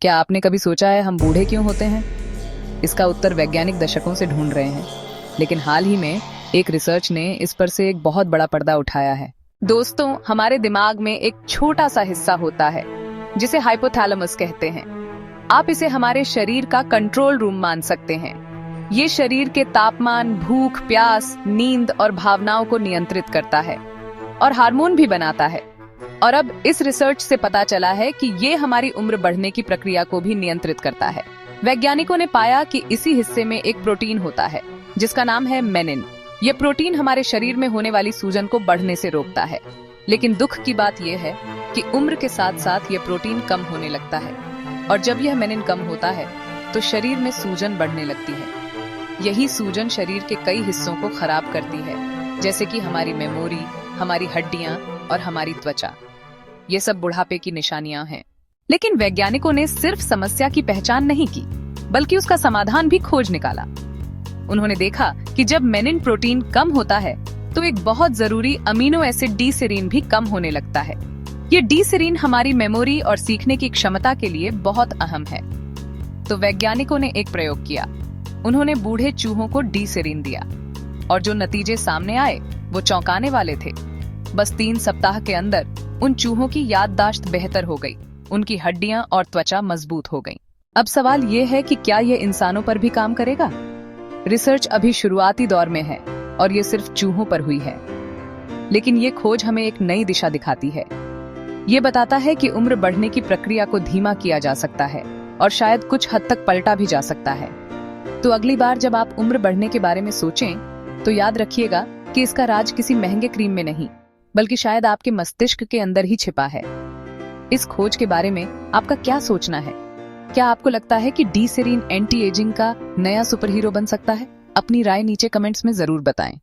क्या आपने कभी सोचा है हम बूढ़े क्यों होते हैं? इसका उत्तर वैज्ञानिक दशकों से ढूंढ रहे हैं, लेकिन हाल ही में एक रिसर्च ने इस पर से एक बहुत बड़ा पर्दा उठाया है। दोस्तों, हमारे दिमाग में एक छोटा सा हिस्सा होता है जिसे हाइपोथैलेमस कहते हैं। आप इसे हमारे शरीर का कंट्रोल रूम मान सकते हैं। ये शरीर के तापमान, भूख, प्यास, नींद और भावनाओं को नियंत्रित करता है और हार्मोन भी बनाता है। और अब इस रिसर्च से पता चला है कि ये हमारी उम्र बढ़ने की प्रक्रिया को भी नियंत्रित करता है। वैज्ञानिकों ने पाया कि इसी हिस्से में एक प्रोटीन होता है जिसका नाम है मेनिन। ये प्रोटीन हमारे शरीर में होने वाली सूजन को बढ़ने से रोकता है। लेकिन दुख की बात यह है कि उम्र के साथ साथ ये प्रोटीन कम होने लगता है, और जब यह मेनिन कम होता है तो शरीर में सूजन बढ़ने लगती है। यही सूजन शरीर के कई हिस्सों को खराब करती है, जैसे कि हमारी मेमोरी, हमारी हड्डियां और हमारी त्वचा। ये सब बुढ़ापे की निशानियां हैं। लेकिन वैज्ञानिकों ने सिर्फ समस्या की पहचान नहीं की, बल्कि उसका समाधान भी खोज निकाला। उन्होंने देखा कि जब मेनिन प्रोटीन कम होता है तो एक बहुत जरूरी अमीनो एसिड डी सेरीन भी कम होने लगता है। ये डी सेरीन हमारी मेमोरी और सीखने की क्षमता के लिए बहुत अहम है। तो वैज्ञानिकों ने एक प्रयोग किया। उन्होंने बूढ़े चूहों को डी सेरीन दिया, और जो नतीजे सामने आए वो चौंकाने वाले थे। बस 3 सप्ताह के अंदर उन चूहों की याददाश्त बेहतर हो गई, उनकी हड्डियां और त्वचा मजबूत हो गईं। अब सवाल ये है कि क्या ये इंसानों पर भी काम करेगा? रिसर्च अभी शुरुआती दौर में है और ये सिर्फ चूहों पर हुई है, लेकिन ये खोज हमें एक नई दिशा दिखाती है। ये बताता है कि उम्र बढ़ने की प्रक्रिया को धीमा किया जा सकता है और शायद कुछ हद तक पलटा भी जा सकता है। तो अगली बार जब आप उम्र बढ़ने के बारे में सोचें तो याद रखिएगा कि इसका राज किसी महंगे क्रीम में नहीं, बल्कि शायद आपके मस्तिष्क के अंदर ही छिपा है। इस खोज के बारे में आपका क्या सोचना है? क्या आपको लगता है कि डी सेरीन एंटी एजिंग का नया सुपर हीरो बन सकता है? अपनी राय नीचे कमेंट्स में जरूर बताएं।